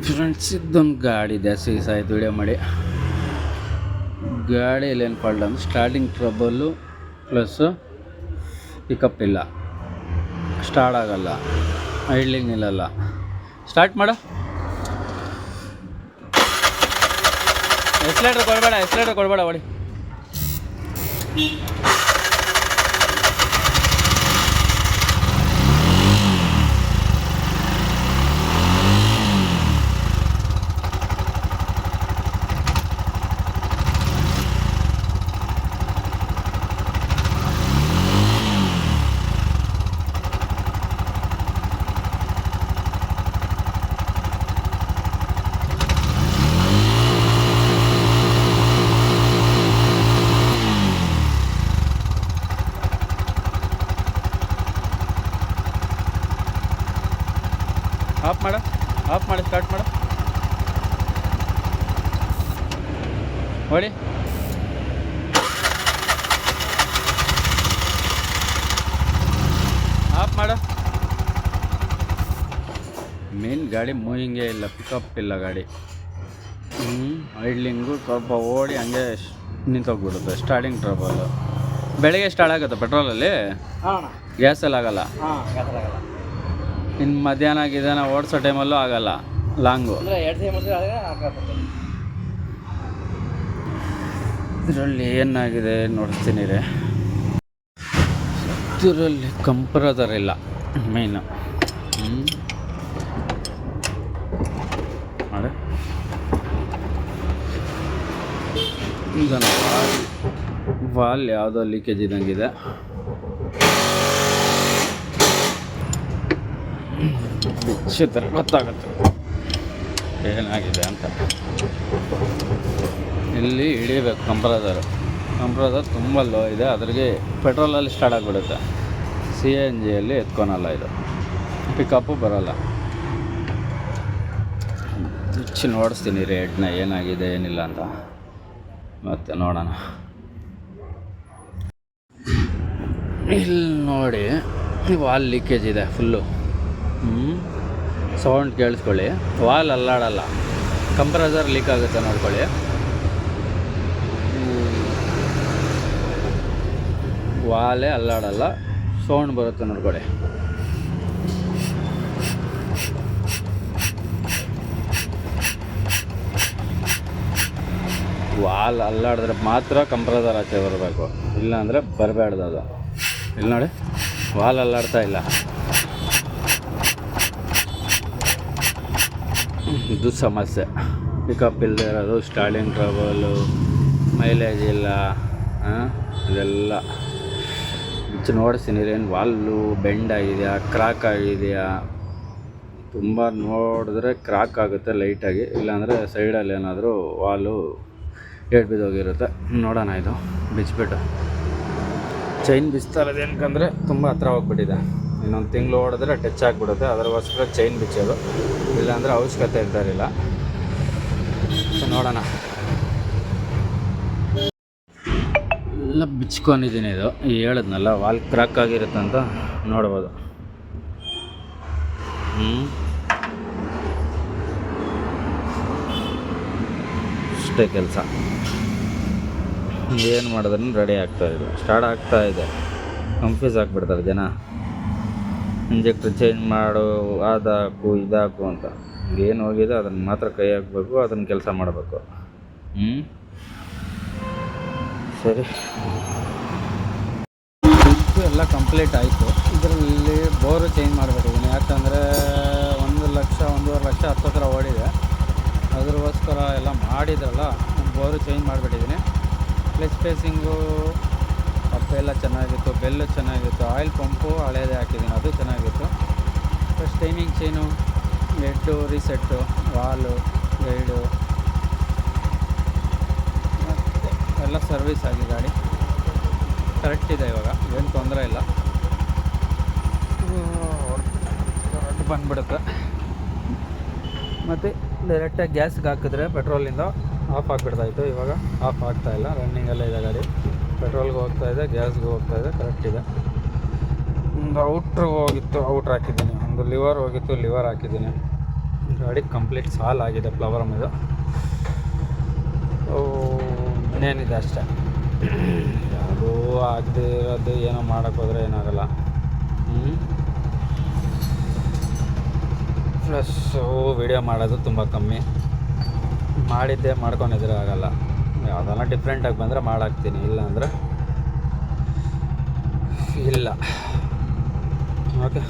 Friends, ಇದೊಂದು ಗಾಡಿ ಇದೆ, ಆಯ್ತು ವಿಡಿಯೋ ಮಾಡಿ. ಗಾಡಿಯಲ್ಲಿ ಏನು ಫಾಲ್ಟ್ ಅಂದರೆ ಸ್ಟಾರ್ಟಿಂಗ್ ಟ್ರಬಲ್ಲು ಪ್ಲಸ್ಸು ಪಿಕಪ್ ಇಲ್ಲ, ಸ್ಟಾರ್ಟ್ ಆಗಲ್ಲ, ಐಡ್ಲಿಂಗ್ ನಿಲ್ಲಲ್ಲ. ಸ್ಟಾರ್ಟ್ ಮಾಡು. ಎಕ್ಸ್ಲೇಟರ್ ಕೊಡಬೇಡ ಹೊಡಿ. ಆಫ್ ಮಾಡು, ಸ್ಟಾರ್ಟ್ ಮಾಡು, ಹೊಡಿ. ಆಫ್ ಮಾಡು. ಮೇನ್ ಗಾಡಿ ಮೂವಿಂಗೇ ಇಲ್ಲ, ಪಿಕಪ್ ಇಲ್ಲ ಗಾಡಿ. ಐಡ್ಲಿಂಗು ಸ್ವಲ್ಪ ಓಡಿ ಹಂಗೆ ನಿಂತೋಗ್ಬಿಡುತ್ತೆ. Starting trouble. ಬೆಳಗ್ಗೆ ಸ್ಟಾರ್ಟ್ ಆಗುತ್ತೆ ಪೆಟ್ರೋಲಲ್ಲಿ, ಗ್ಯಾಸಲ್ಲಿ ಆಗಲ್ಲ. ಇನ್ನು ಮಧ್ಯಾಹ್ನ ಗಿದಾನ ಓಡಿಸೋ ಟೈಮಲ್ಲೂ ಆಗಲ್ಲ, ಲಾಂಗು. ಇದರಲ್ಲಿ ಏನಾಗಿದೆ ನೋಡ್ತೀನಿ ರೀ. ಇದರಲ್ಲಿ ಕಂಪ್ರೆಸರ್ ಇಲ್ಲ ಮೇಯ್ನು. ನೋಡಿ, ಈಗ ವಾಲ್ ಯಾವುದೋ ಲೀಕೇಜ್ ಇದ್ದಂಗಿದೆ. ಬಿಚ್ಚಿದ್ರೆ ಗೊತ್ತಾಗುತ್ತೆ ಏನಾಗಿದೆ ಅಂತ. ಇಲ್ಲಿ ಹಿಡಿಬೇಕು ಕಂಪ್ರೆಸರ್ ತುಂಬ ಲೋ ಇದೆ, ಅದ್ರಿಗೆ ಪೆಟ್ರೋಲಲ್ಲಿ ಸ್ಟಾರ್ಟ್ ಆಗಿಬಿಡುತ್ತೆ. CNGಯಲ್ಲಿ ಎತ್ಕೊಳಲ್ಲ, ಇದು ಪಿಕಪ್ಪು ಬರೋಲ್ಲ. ಬಿಚ್ಚಿ ನೋಡಿಸ್ತೀನಿ ರೇಟ್ನ ಏನಾಗಿದೆ ಏನಿಲ್ಲ ಅಂತ, ಮತ್ತೆ ನೋಡೋಣ. ಇಲ್ಲಿ ನೋಡಿ, ವಾಲ್ ಲೀಕೇಜ್ ಇದೆ ಫುಲ್ಲು. ಸೌಂಡ್ ಕೇಳಿಸ್ಕೊಳ್ಳಿ. ವಾಲ್ ಅಲ್ಲಾಡಲ್ಲ, ಕಂಪ್ರೆಸರ್ ಲೀಕ್ ಆಗುತ್ತೆ ನೋಡ್ಕೊಳ್ಳಿ. ವಾಲೇ ಅಲ್ಲಾಡಲ್ಲ, ಸೌಂಡ್ ಬರುತ್ತೆ ನೋಡ್ಕೊಳ್ಳಿ. ವಾಲ್ ಅಲ್ಲಾಡಿದ್ರೆ ಮಾತ್ರ ಕಂಪ್ರೆಸರ್ ಆಚೆ ಬರಬೇಕು, ಇಲ್ಲಾಂದರೆ ಬರಬೇಡ್ದು ಅದು. ಇಲ್ಲಿ ನೋಡಿ, ವಾಲ್ ಅಲ್ಲಾಡ್ತಾ ಇಲ್ಲ. ಇದು ಸಮಸ್ಯೆ. ಪಿಕಪ್ ಇಲ್ಲದೆ ಇರೋದು, ಸ್ಟಾರ್ಟಿಂಗ್ ಟ್ರಬಲು, ಮೈಲೇಜ್ ಇಲ್ಲ, ಇದೆಲ್ಲ ಬಿಚ್ಚು ನೋಡಿಸ್ತೀನಿ. ಏನು ವಾಲು ಬೆಂಡ್ ಆಗಿದೆಯಾ, ಕ್ರಾಕ್ ಆಗಿದೆಯಾ? ತುಂಬ ನೋಡಿದ್ರೆ ಕ್ರಾಕ್ ಆಗುತ್ತೆ ಲೈಟಾಗಿ, ಇಲ್ಲಾಂದರೆ ಸೈಡಲ್ಲಿ ಏನಾದರೂ ವಾಲು ಏಟ್ ಬಿದ್ದೋಗಿರುತ್ತೆ. ನೋಡೋಣ, ಇದು ಬಿಚ್ಚಿಬಿಟ್ಟು. ಚೈನ್ ಬಿಚ್ತಾ ಇರೋದು ಏನಕ್ಕಂದರೆ ತುಂಬ ಹತ್ರ ಹೋಗ್ಬಿಟ್ಟಿದೆ. ಇನ್ನೊಂದು ತಿಂಗಳು ಓಡಿದ್ರೆ ಟಚ್ ಆಗಿಬಿಡುತ್ತೆ, ಅದಕ್ಕೋಸ್ಕರ ಚೈನ್ ಬಿಚ್ಚೋದು, ಇಲ್ಲಾಂದರೆ ಅವಶ್ಯಕತೆ ಇರ್ತಾರಿಲ್ಲ. ಸೊ ನೋಡೋಣ. ಎಲ್ಲ ಬಿಚ್ಕೊಂಡಿದ್ದೀನಿ. ಇದು ಹೇಳಿದ್ನಲ್ಲ, ವಾಲ್ ಕ್ರಾಕ್ ಆಗಿರುತ್ತೆ ಅಂತ ನೋಡ್ಬೋದು. ಅಷ್ಟೇ ಕೆಲಸ. ಏನು ಮಾಡಿದ್ರೂ ರೆಡಿ ಆಗ್ತಾಯಿದೆ, ಸ್ಟಾರ್ಟ್ ಆಗ್ತಾಯಿದೆ. ಕನ್ಫ್ಯೂಸ್ ಆಗಿಬಿಡ್ತಾರೆ ಜನ. ಇಂಜೆಕ್ಟ್ರ್ ಚೇಂಜ್ ಮಾಡು, ಅದಾಕು ಇದಾಕು ಅಂತ. ಏನು ಹೋಗಿದೆ ಅದನ್ನು ಮಾತ್ರ ಕೈ ಹಾಕಬೇಕು, ಅದನ್ನು ಕೆಲಸ ಮಾಡಬೇಕು. ಸರಿ, ಎಲ್ಲ ಕಂಪ್ಲೀಟ್ ಆಯಿತು. ಇದರಲ್ಲಿ ಬೋರು ಚೇಂಜ್ ಮಾಡಿಬಿಟ್ಟಿದ್ದೀನಿ. ಯಾಕಂದರೆ 1 ಲಕ್ಷ 1.5 ಲಕ್ಷ ಹತ್ತಿರ ಓಡಿದೆ. ಅದ್ರಗೋಸ್ಕರ ಎಲ್ಲ ಮಾಡಿದ್ರಲ್ಲ, ಬೋರು ಚೇಂಜ್ ಮಾಡಿಬಿಟ್ಟಿದ್ದೀನಿ. ಕ್ಲಚ್ ಸ್ಪೇಸಿಂಗು ಎಲ್ಲ ಚೆನ್ನಾಗಿತ್ತು, ಬೆಲ್ಲು ಚೆನ್ನಾಗಿತ್ತು. ಆಯಿಲ್ ಪಂಪು ಹಳೇದೇ ಹಾಕಿದ್ದೀನಿ, ಅದು ಚೆನ್ನಾಗಿತ್ತು. First timing chain, head reset, valve, guide ಮತ್ತು ಎಲ್ಲ ಸರ್ವಿಸ್ ಆಗಿ ಗಾಡಿ ಕರೆಕ್ಟ್ ಇದೆ. ಇವಾಗ ಏನು ತೊಂದರೆ ಇಲ್ಲ, ಬಂದುಬಿಡುತ್ತೆ. ಮತ್ತು ಡೈರೆಕ್ಟಾಗಿ ಗ್ಯಾಸ್ಗೆ ಹಾಕಿದ್ರೆ ಪೆಟ್ರೋಲಿಂದ ಆಫ್ ಆಗಿಬಿಡ್ತಾಯಿತ್ತು. ಇವಾಗ ಆಫ್ ಆಗ್ತಾಯಿಲ್ಲ, ರನ್ನಿಂಗಲ್ಲೇ ಇದೆ ಗಾಡಿ. ಪೆಟ್ರೋಲ್ಗೆ ಹೋಗ್ತಾಯಿದೆ, ಗ್ಯಾಸ್ಗೆ ಹೋಗ್ತಾಯಿದೆ, ಕರೆಕ್ಟ್ ಇದೆ. ಒಂದು ಔಟ್ರ್ ಹೋಗಿತ್ತು, ಔಟ್ರ್ ಹಾಕಿದ್ದೀನಿ. ಒಂದು ಲಿವರ್ ಹೋಗಿತ್ತು, ಲಿವರ್ ಹಾಕಿದ್ದೀನಿ. ಗಾಡಿ ಕಂಪ್ಲೀಟ್ ಸಾಲ್ ಆಗಿದೆ ಫ್ಲವರ್ ಇದು. ಇನ್ನೇನಿದೆ ಅಷ್ಟೇ, ಯಾವುದೂ ಆಗದೆ ಇರೋದು ಏನೋ ಮಾಡೋಕ್ಕೋದ್ರೆ ಏನಾಗಲ್ಲ. ಪ್ಲಸ್ಸು ವಿಡಿಯೋ ಮಾಡೋದು ತುಂಬ ಕಮ್ಮಿ, ಮಾಡಿದ್ದೆ ಮಾಡ್ಕೊಂಡಿದ್ರೆ ಆಗಲ್ಲ. ಯಾವುದೆಲ್ಲ ಡಿಫ್ರೆಂಟಾಗಿ ಬಂದರೆ ಮಾಡಾಕ್ತೀನಿ, ಇಲ್ಲ ಅಂದರೆ ಇಲ್ಲ. ಓಕೆ.